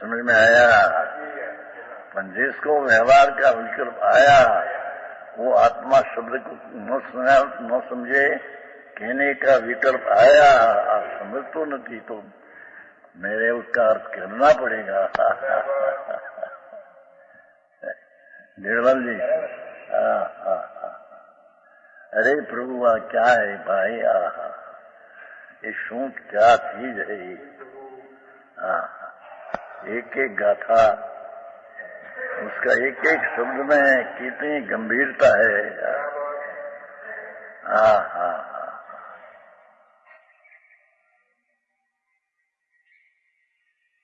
समझ में आया? पर जिसको व्यवहार का विकल्प आया वो आत्मा शब्द को न समझे, कहने का विकल्प आया, आप समझ तो नहीं, तो मेरे उसका अर्थ करना पड़ेगा। निर्मल जी, अरे प्रभु आ क्या है भाई, ये शूट क्या चीज है, एक एक गाथा, उसका एक एक शब्द में कितनी गंभीरता है।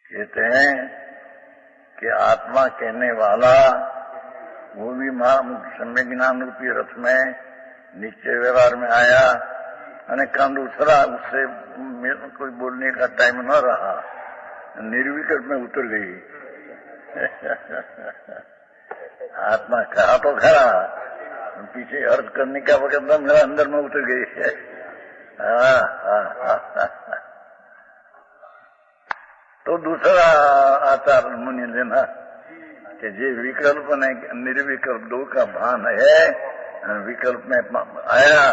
कहते हैं कि आत्मा कहने वाला वो भी सम्यक ज्ञान रूपी रथ में नीचे व्यवहार में आया, और काम दूसरा उससे कोई बोलने का टाइम न रहा, निर्विकल्प में उतर गई। आत्मा कहा तो खरा, पीछे अर्थ करने का वक्त मेरा अंदर में उतर गई है। तो दूसरा आचार मुनि लेना कि जे विकल्प ने निर्विकल्प दो का भान है, विकल्प में आया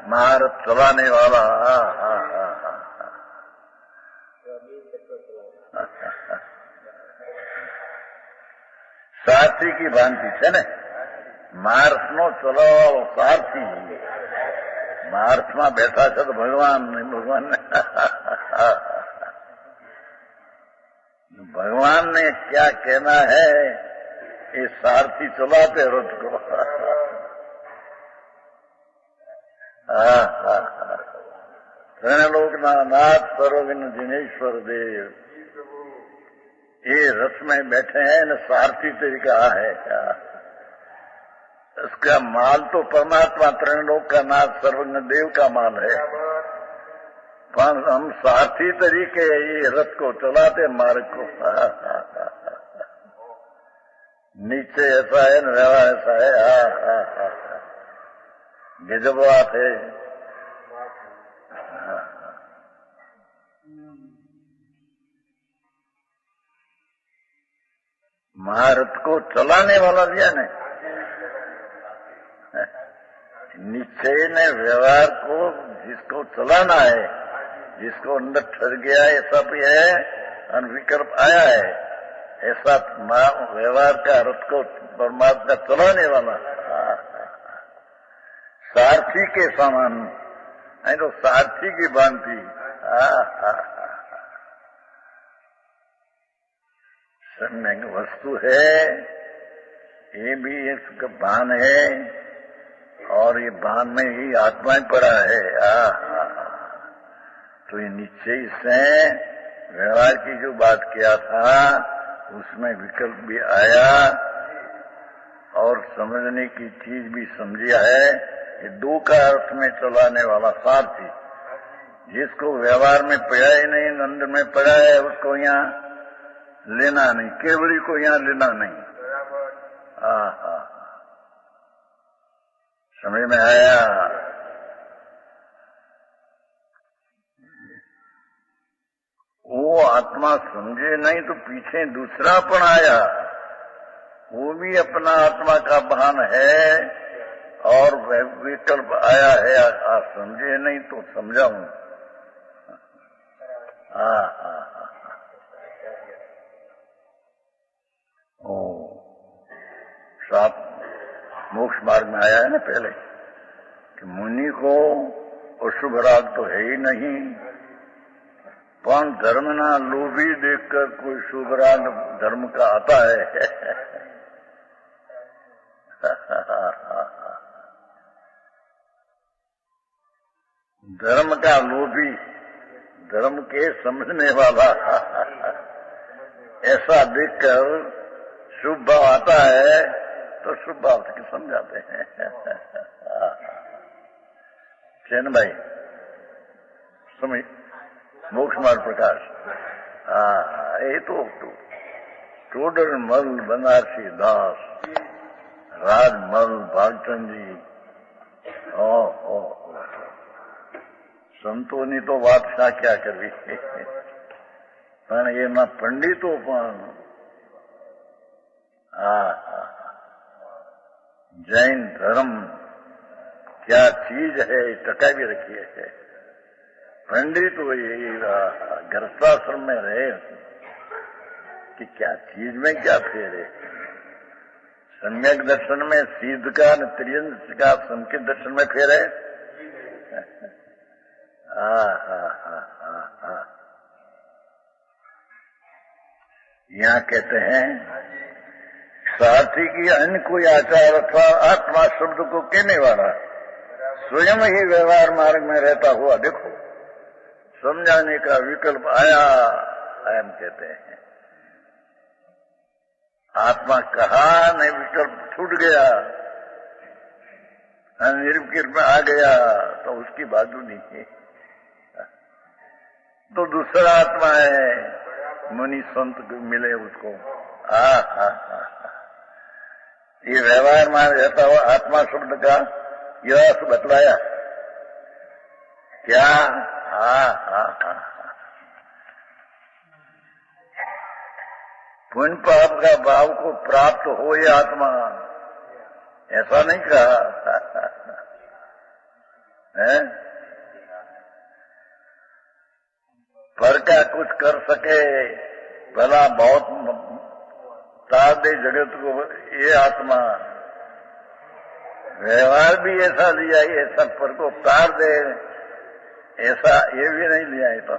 महारथ चलाने वाला। सारथी की भांति है ने, मार्थ नो चलावालो सारथी, मार्थ में बैठा છે तो भगवान भगवान ने क्या कहना है, ये सारथी चलाते रथ को। लोकनाथ सरोगिन जिनेश्वर देव, ये रथ में बैठे हैं न, सारथी तरीका है क्या, इसका माल तो परमात्मा त्रिलोक का नाथ सर्वज्ञ देव का माल है, पर हम सारथी तरीके ये रथ को चलाते मार्ग को। नीचे ऐसा है न व्यवहार ऐसा है। गजब बात है। महारथ को चलाने वाला दिया ने, निश्चय ने व्यवहार को जिसको चलाना है, जिसको अंदर ठहर गया है, ऐसा भी है, और विकल्प आया है, ऐसा व्यवहार का रथ को परमात्मा चलाने वाला सारथी के समान है, तो सारथी की भांति। सम्यक वस्तु है, ये भी एक भान है, और ये भान में ही आत्मा पड़ा है। तो ये निश्चय से व्यवहार की जो बात किया था, उसमें विकल्प भी आया और समझने की चीज भी समझिया है। ये दो का अर्थ में चलाने वाला सारथी, जिसको व्यवहार में पड़ा ही नहीं, नंद में पड़ा है, उसको यहाँ लेना नहीं, केवली को यहाँ लेना नहीं। समझ में आया? वो आत्मा समझे नहीं तो पीछे दूसरा पण आया, वो भी अपना आत्मा का भान है और विकल्प आया है, समझे नहीं तो समझाऊं। सात मोक्ष मार्ग में आया है ना पहले कि मुनि को अशुभ राग तो है ही नहीं, पर धर्म ना लोभी देखकर कोई शुभ राग धर्म का आता है। धर्म का लोभी, धर्म के समझने वाला, ऐसा देखकर शुभ भाव आता है तो शुभ भाव से समझाते हैं। चैन भाई समझ, मोक्ष मार्ग प्रकाश। ये तो टोडर मल बनारसी दास, राजमल भागचंद जी, संतोनी तो बादशाह क्या करवी, पण एमा पंडितो पण जैन धर्म क्या चीज है टका भी रखी है। पंडित वो ये गृहस्थाश्रम में रहे कि क्या चीज में क्या फेर है। सम्यक दर्शन में सीध का न त्रियंश का संकित दर्शन में फेर है। यहाँ कहते हैं सारथी की अन्य कोई आचार अथवा आत्मा शब्द को कहने वाला स्वयं ही व्यवहार मार्ग में रहता हुआ देखो समझाने का विकल्प आया। हम कहते हैं आत्मा कहा नहीं विकल्प छूट गया निर्विकल्प में आ गया तो उसकी बाजू नहीं है तो दूसरा आत्मा है। मुनि संत मिले उसको ये व्यवहार में रहता हुआ आत्मा शब्द का यह बतलाया क्या। पुण्य पाप का भाव को प्राप्त हो ये आत्मा ऐसा नहीं कहा है। पर का कुछ कर सके भला बहुत तार दे जगत को ये आत्मा व्यवहार भी ऐसा लिया ऐसा पर को तार दे ऐसा ये भी नहीं लिया है। तो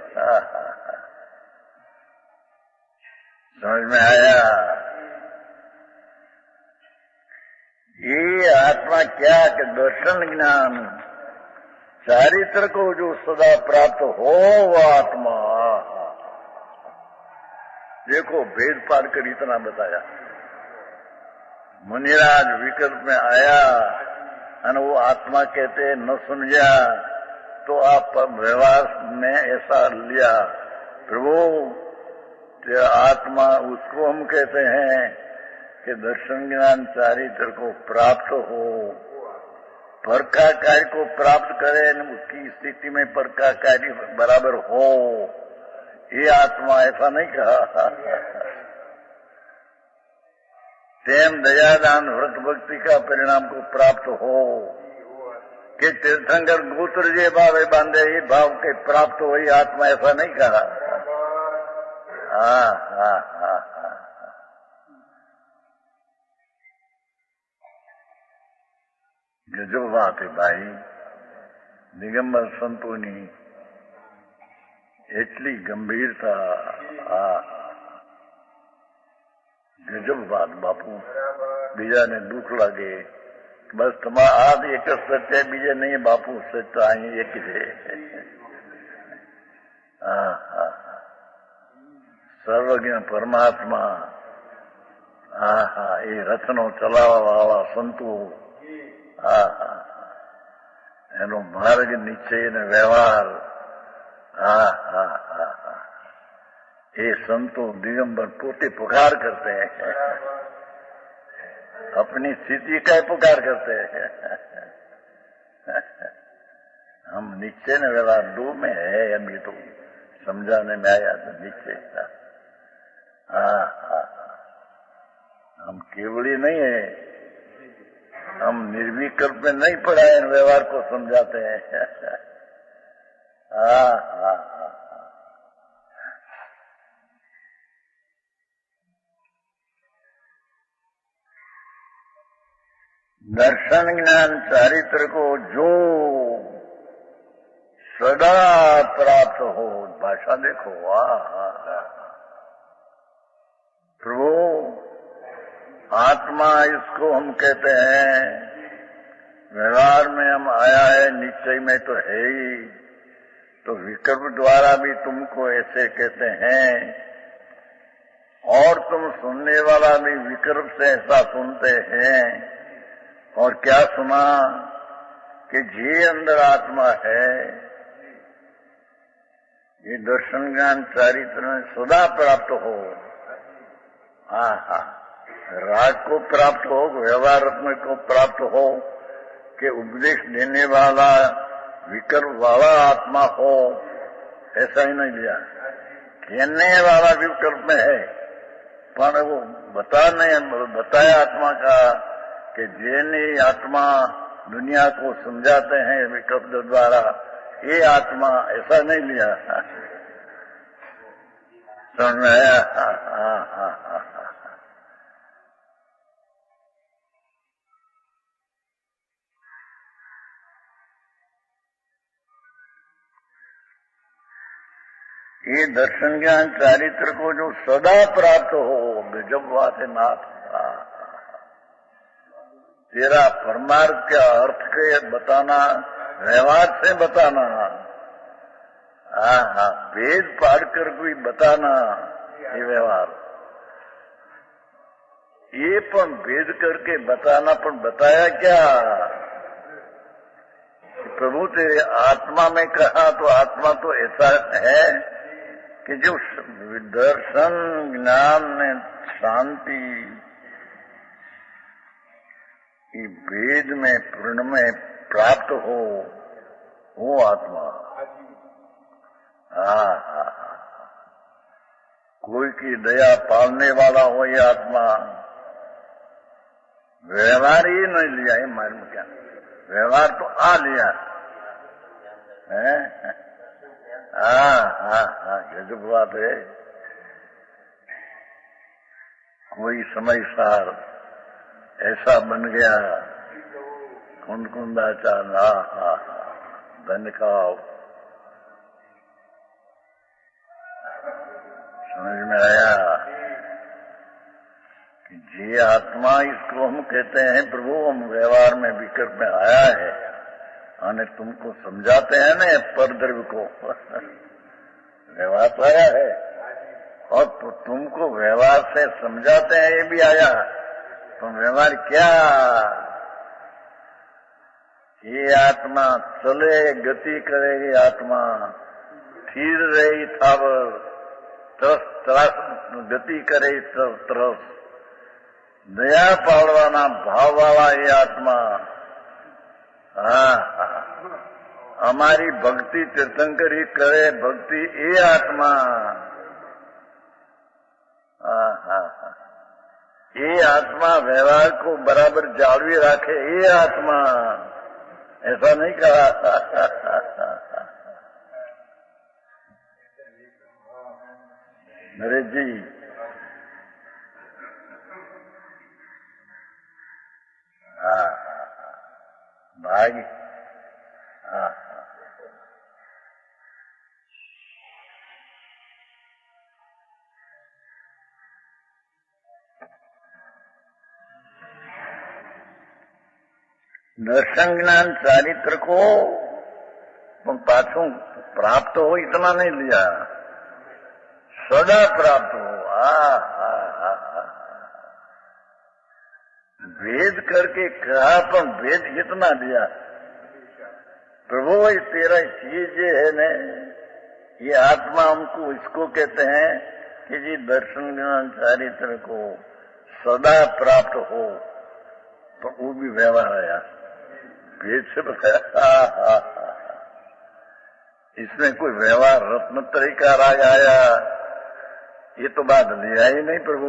समझ में आया ये आत्मा क्या कि दर्शन ज्ञान चारित्र को जो सदा प्राप्त हो वो आत्मा। देखो भेद पार कर इतना बताया। मुनिराज विकल्प में आया और वो आत्मा कहते न समझा तो आप व्यवहार में ऐसा लिया प्रभु आत्मा उसको हम कहते हैं कि दर्शन ज्ञान चारित्र को प्राप्त हो पर का कार्य को प्राप्त करे उसकी स्थिति में पर का कार्य बराबर हो ये आत्मा ऐसा नहीं कहा। तेम दयादान व्रत भक्ति का परिणाम को प्राप्त हो कि तीर्थंकर गोत्र जे भावे बांधे ये भाव के प्राप्त हो ये आत्मा ऐसा नहीं कहा। गजब बात है भाई। दिगंबर संतोनी એટલી ગંભીરતા ગજબ વાત બાપુ બીજાને દુઃખ લાગે બસ તમારા આ એક જ સત્ય બીજે નહીં બાપુ સત્ય અહીં એક છે। સર્વજ્ઞ પરમાત્મા એ રથનો ચલાવવા વાળા સંતો એનો માર્ગ નિશ્ચય ને વ્યવહાર ये संतो दिगंबर पोते पुकार करते हैं अपनी स्थिति का पुकार करते हैं। हम निश्चय न व्यवहार दो में है अभी तो समझाने में आया तो निश्चय का। हम केवली नहीं है हम निर्विकल्प में नहीं पढ़ाए व्यवहार को समझाते हैं। दर्शन ज्ञान चारित्र को जो सदा प्राप्त हो भाषा देखो प्रभु आत्मा इसको हम कहते हैं व्यवहार में हम आया है निश्चय में तो है ही तो विकल्प द्वारा भी तुमको ऐसे कहते हैं और तुम सुनने वाला भी विकल्प से ऐसा सुनते हैं। और क्या सुना कि जे अंदर आत्मा है ये दर्शन ज्ञान चारित्र में सदा प्राप्त हो। राग को प्राप्त हो व्यवहार रत्न को प्राप्त हो कि उपदेश देने वाला विकल्प वाला आत्मा हो ऐसा ही नहीं लिया। कहने वाला विकल्प में है पर वो बताया आत्मा का कि जिन आत्मा दुनिया को समझाते हैं शब्द द्वारा, ये आत्मा ऐसा नहीं लिया। समझ में आया? ये दर्शन ज्ञान चारित्र को जो सदा प्राप्त हो, गजब बात है नाथ। तेरा परमार्थ का अर्थ के बताना, व्यवहार से बताना, वेद पढ़ कर कोई बताना, ये व्यवहार, ये पण भेद करके बताना, पण बताया क्या? प्रभु तेरे आत्मा में कहा, तो आत्मा तो ऐसा है कि जो दर्शन ज्ञान शांति वेद में पूर्ण में प्राप्त हो, वो आत्मा। कोई की दया पालने वाला हो ये आत्मा। व्यवहार ही नहीं लिया है, मालूम क्या? व्यवहार तो आ लिया है। गजब बात है। कोई समय सार ऐसा बन गया, कुंदकुंदाचार, धन खाओ। समझ में आया कि जी आत्मा, इसको हम कहते हैं प्रभु, हम व्यवहार में विकल्प में आया है, और तुमको समझाते हैं ना परद्रव्य को। व्यवहार तो आया है, और तो तुमको व्यवहार से समझाते हैं, ये भी आया। तो व्यवहार क्या? ये आत्मा चले, गति करेगी आत्मा, स्थिर रही थावर, तरस गति करे तरस, दया पालवाना भाव वाला ये आत्मा। हमारी भक्ति तीर्थंकरी करे, भक्ति ये आत्मा। ये आत्मा व्यवहार को बराबर जालवी रखे, ये आत्मा। ऐसा नहीं कहा नरेश जी। भाई, दर्शन ज्ञान चारित्र को पाछू प्राप्त हो, इतना नहीं लिया, सदा प्राप्त हो। भेद करके कहा, पर भेद कितना दिया? प्रभु ये तेरा चीज है न, ये आत्मा हमको इसको कहते हैं कि जी दर्शन ज्ञान चारित्र को सदा प्राप्त हो, तो वो भी व्यवहार आया, भेद से बताया। इसमें कोई व्यवहार रत्नत्रय का राग आया, ये तो बात लिया ही नहीं प्रभु।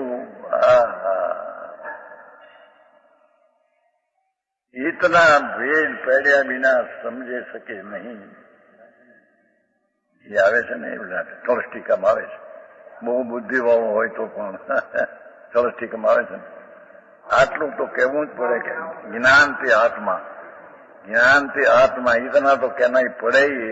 इतना भेद पैड्या बिना समझे सके नहीं। ये आवे છે ને એવું લાગે, કળશ ટીકામાં આવે છે, બહુ બુદ્ધિવાળો હોય તો પણ કળશ ટીકામાં આવે છે ને, આટલું તો કહેવું જ પડે કે જ્ઞાન તે આત્मा, ज्ञान ते आत्मा, इतना तो कहना ही पड़े ही।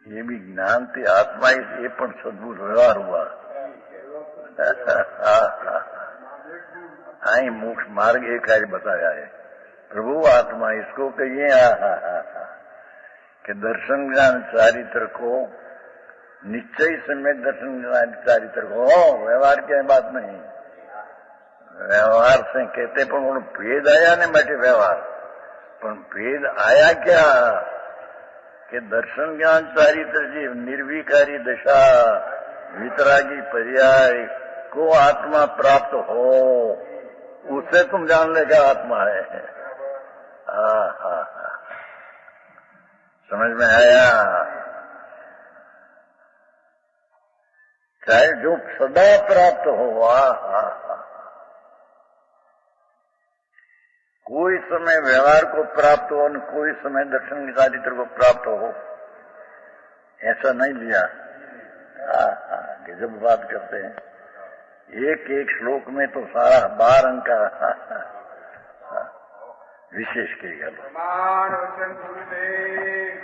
ये भी ज्ञान ते आत्मा, ये पण सद्भुत व्यवहार हुआ। आई मोक्ष मार्ग एक कार्य बताया है प्रभु आत्मा, इसको कहिए कि दर्शन ज्ञान चारित्र को निश्चय समय दर्शन ज्ञान चारित्र को, व्यवहार की बात नहीं। व्यवहार से कहते पण भेद आया ने માટે व्यवहार, पण भेद आया क्या कि दर्शन ज्ञान चारित्र जी निर्विकारी दशा वितरागी पर्याय को आत्मा प्राप्त हो, उससे तुम जान लेगा आत्मा है। समझ में आया चाहे जो सदा प्राप्त हो, कोई समय व्यवहार को प्राप्त हो और कोई समय दर्शन के चारित्र को प्राप्त हो, ऐसा नहीं लिया। जब बात करते हैं एक एक श्लोक में तो सारा 12 अंक का विशेष के प्रमाण वचन गुरुदेव